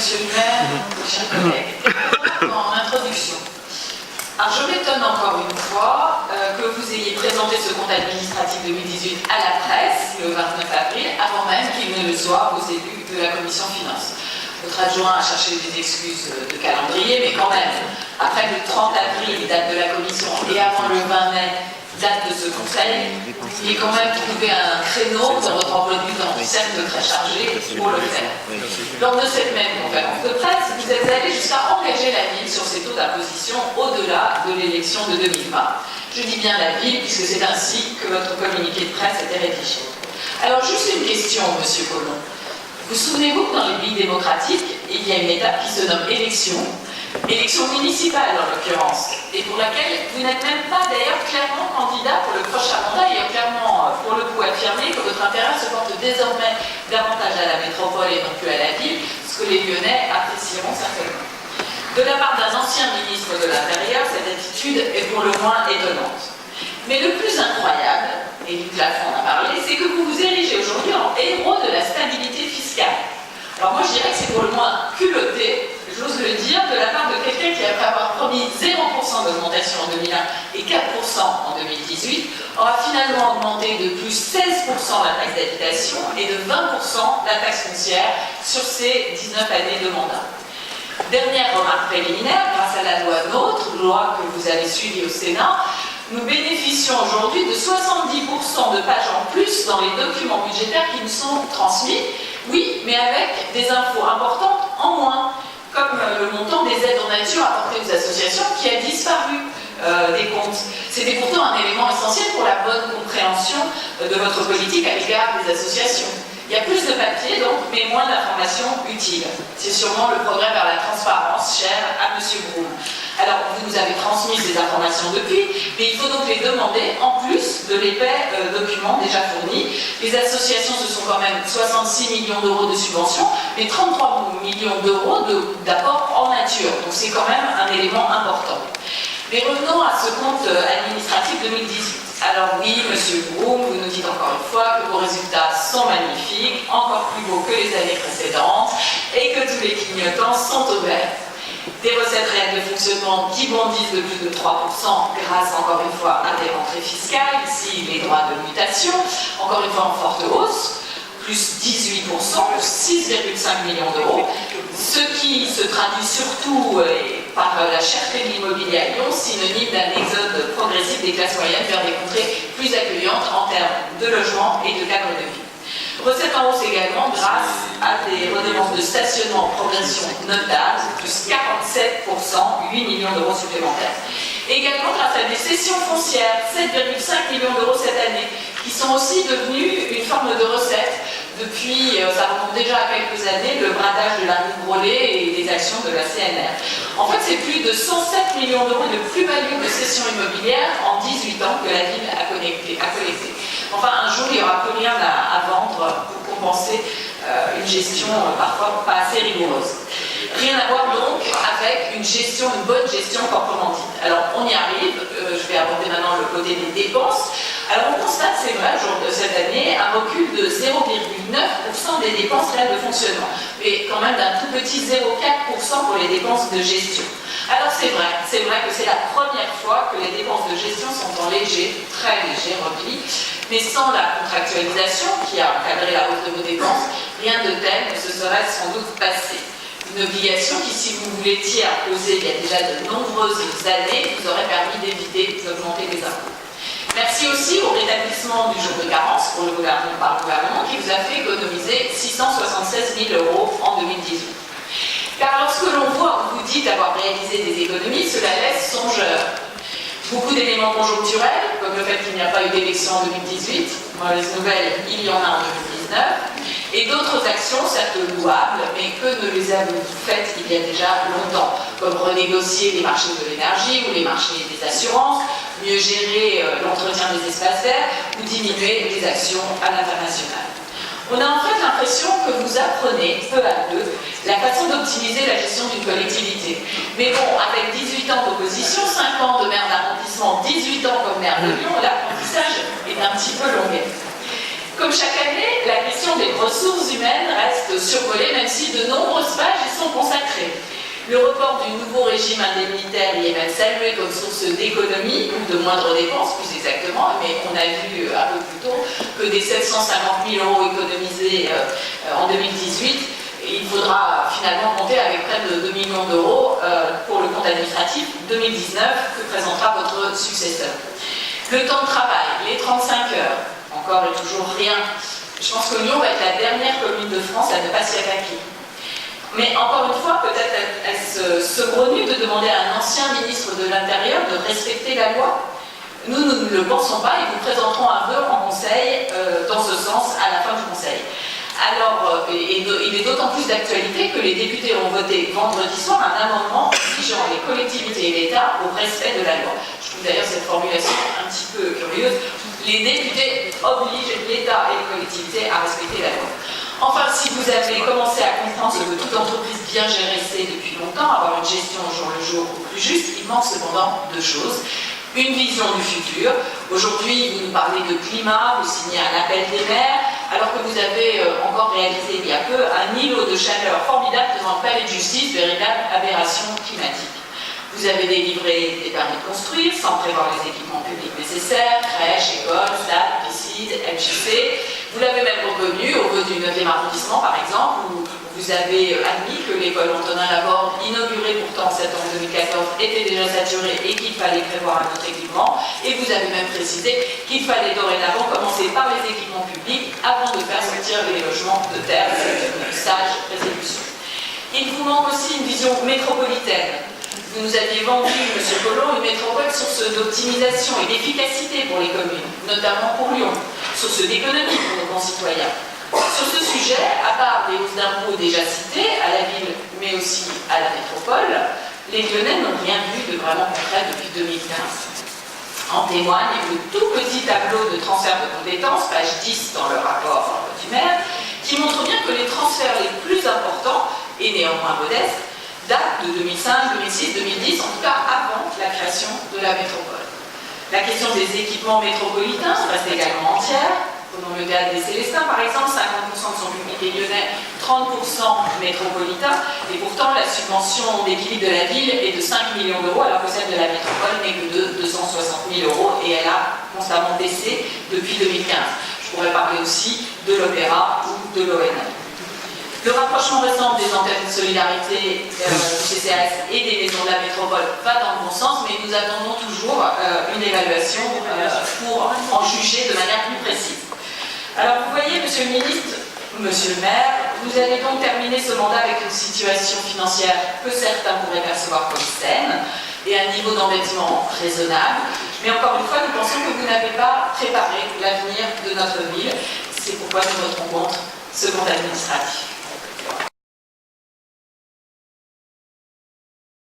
Monsieur le maire, chers collègues, en introduction. Alors je m'étonne encore une fois que vous ayez présenté ce compte administratif 2018 à la presse le 29 avril, avant même qu'il ne le soit aux élus de la commission finances. Votre adjoint a cherché des excuses de calendrier, mais quand même, après le 30 avril, date de la commission, et avant le 20 mai, date de ce conseil, il est quand même trouvé un créneau dans votre emploi du temps, certes très chargé, pour le faire. Lors de cette même conférence de presse, vous êtes allé jusqu'à engager la ville sur ces taux d'imposition au-delà de l'élection de 2020. Je dis bien la ville, puisque c'est ainsi que votre communiqué de presse était rédigé. Alors, juste une question, Monsieur Collomb. Vous souvenez-vous que dans les pays démocratiques, il y a une étape qui se nomme élection municipale en l'occurrence, et pour laquelle vous n'êtes même pas d'ailleurs clairement candidat pour le prochain mandat, et clairement pour le coup affirmé que votre intérêt se porte désormais davantage à la métropole et non plus à la ville, ce que les Lyonnais apprécieront certainement. De la part d'un ancien ministre de l'Intérieur, cette attitude est pour le moins étonnante. Mais le plus incroyable, et Luc Lafont en a parlé, c'est que vous vous érigez aujourd'hui en héros de la stabilité fiscale. Alors moi je dirais que c'est pour le moins culotté, j'ose le dire, de la part de quelqu'un qui, après avoir promis 0% d'augmentation en 2001 et 4% en 2018, aura finalement augmenté de plus 16% la taxe d'habitation et de 20% la taxe foncière sur ces 19 années de mandat. Dernière remarque préliminaire, grâce à la loi NOTRe, loi que vous avez suivie au Sénat, nous bénéficions aujourd'hui de 70% de pages en plus dans les documents budgétaires qui nous sont transmis, oui, mais avec des infos importantes en moins, comme le montant des aides en nature apportées aux associations qui a disparu des comptes. C'était pourtant un élément essentiel pour la bonne compréhension de votre politique à l'égard des associations. Il y a plus de papier, donc, mais moins d'informations utiles. C'est sûrement le progrès vers la transparence, cher à M. Broum. Alors, vous nous avez transmis ces informations depuis, mais il faut donc les demander, en plus de l'épais documents déjà fournis. Les associations, ce sont quand même 66 millions d'euros de subventions, mais 33 millions d'euros d'apport en nature. Donc, c'est quand même un élément important. Mais revenons à ce compte administratif 2018. Alors oui, Monsieur Broum, vous nous dites encore une fois que vos résultats sont magnifiques, encore plus beaux que les années précédentes, et que tous les clignotants sont au vert. Des recettes réelles de fonctionnement qui bondissent de plus de 3% grâce, encore une fois, à des rentrées fiscales, ici les droits de mutation, encore une fois en forte hausse, plus 18%, plus 6,5 millions d'euros, ce qui se traduit surtout par la cherté de l'immobilier à Lyon, synonyme d'un exode progressif des classes moyennes vers des contrées plus accueillantes en termes de logement et de cadre de vie. Recettes en hausse également grâce à des redevances de stationnement en progression notable, plus 47%, 8 millions d'euros supplémentaires. Également grâce à des cessions foncières, 7,5 millions d'euros cette année, qui sont aussi devenues une forme de recette depuis, ça remonte déjà à quelques années, le bradage de la rue Grolet et des actions de la CNR. En fait, c'est plus de 107 millions d'euros de plus-value de cessions immobilières en 18 ans que la ville a collecté. Enfin, un jour, il n'y aura plus rien à vendre pour compenser une gestion parfois pas assez rigoureuse. Rien à voir donc avec une bonne gestion proprement dite. Alors, on y arrive, je vais aborder maintenant le côté des dépenses. Alors, on constate, c'est vrai, au jour de cette année, un recul de 0,9% des dépenses réelles de fonctionnement, mais quand même d'un tout petit 0,4% pour les dépenses de gestion. Alors, c'est vrai que c'est la première fois que les dépenses de gestion sont en léger, très léger repli, mais sans la contractualisation qui a encadré la hausse de vos dépenses, rien de tel ne se serait sans doute passé. Une obligation qui, si vous l'étiez imposée il y a déjà de nombreuses années, vous aurait permis d'éviter d'augmenter les impôts. Merci aussi au rétablissement du jour de carence par le gouvernement qui vous a fait économiser 676 000 euros en 2018. Car lorsque l'on voit où vous dites avoir réalisé des économies, cela laisse songeur. Beaucoup d'éléments conjoncturels, comme le fait qu'il n'y a pas eu d'élection en 2018, mauvaise nouvelle, il y en a en 2019, et d'autres actions, certes louables, mais que ne les avez-vous faites il y a déjà longtemps, comme renégocier les marchés de l'énergie ou les marchés des assurances, mieux gérer l'entretien des espaces verts ou diminuer les actions à l'international. On a en fait l'impression que vous apprenez peu à peu la façon d'optimiser la gestion d'une collectivité. Mais bon, avec 18 ans d'opposition, 5 ans de maire d'arrondissement, 18 ans comme maire de Lyon, l'apprentissage est un petit peu longuet. Comme chaque année, la question des ressources humaines reste survolée, même si de nombreuses pages y sont consacrées. Le report du nouveau régime indemnitaire y est même salué comme source d'économie, ou de moindres dépenses, plus exactement, mais on a vu un peu plus tôt que des 750 000 € économisés en 2018, il faudra finalement compter avec près de 2 millions d'euros pour le compte administratif 2019 que présentera votre successeur. Le temps de travail, les 35 heures, encore et toujours rien. Je pense que Lyon va être la dernière commune de France à ne pas s'y attaquer. Mais encore une fois, peut-être est-ce saugrenu de demander à un ancien ministre de l'Intérieur de respecter la loi. Nous ne le pensons pas et nous présenterons un vœu en conseil dans ce sens à la fin du conseil. Alors, il est d'autant plus d'actualité que les députés ont voté vendredi soir un amendement obligeant les collectivités et l'État au respect de la loi. Je trouve d'ailleurs cette formulation un petit peu curieuse. Les députés obligent l'État et les collectivités à respecter la loi. Enfin, si vous avez commencé à comprendre ce que toute entreprise bien gérée sait depuis longtemps, avoir une gestion au jour le jour au plus juste, il manque cependant deux choses. Une vision du futur. Aujourd'hui, vous nous parlez de climat, vous signez un appel des maires, alors que vous avez encore réalisé il y a peu un îlot de chaleur formidable devant le palais de justice, véritable aberration climatique. Vous avez délivré des permis de construire sans prévoir les équipements publics nécessaires, crèches, écoles, stades, piscines, MJC. Vous l'avez même reconnu au vœu du 9e arrondissement, par exemple, où vous avez admis que l'école Antonin Laborde, inaugurée pourtant en septembre 2014, était déjà saturée et qu'il fallait prévoir un autre équipement. Et vous avez même précisé qu'il fallait dorénavant commencer par les équipements publics avant de faire sortir les logements de terre. C'est une sage résolution. Il vous manque aussi une vision métropolitaine. Vous nous aviez vendu, M. Collomb, une métropole source d'optimisation et d'efficacité pour les communes, notamment pour Lyon, source d'économie pour nos concitoyens. Sur ce sujet, à part les hausses d'impôts déjà citées, à la ville mais aussi à la métropole, les Lyonnais n'ont rien vu de vraiment concret depuis 2015. En témoigne le tout petit tableau de transfert de compétences, page 10 dans le rapport du maire, qui montre bien que les transferts les plus importants, et néanmoins modestes, datent de 2005, 2006, 2010, en tout cas avant la création de la métropole. La question des équipements métropolitains reste également entière. Prenons le théâtre des Célestins, par exemple, 50% de son public est lyonnais, 30% métropolitain, et pourtant la subvention d'équilibre de la ville est de 5 millions d'euros, alors que celle de la métropole n'est que de 260 000 €, et elle a constamment baissé depuis 2015. Je pourrais parler aussi de l'Opéra ou de l'ONF. Le rapprochement récent des antennes de solidarité du CCAS et des maisons de la métropole va dans le bon sens, mais nous attendons toujours une évaluation pour en juger de manière plus précise. Alors vous voyez, monsieur le ministre, monsieur le maire, vous allez donc terminer ce mandat avec une situation financière que certains pourraient percevoir comme saine et un niveau d'endettement raisonnable. Mais encore une fois, nous pensons que vous n'avez pas préparé l'avenir de notre ville. C'est pourquoi nous voterons contre ce compte administratif.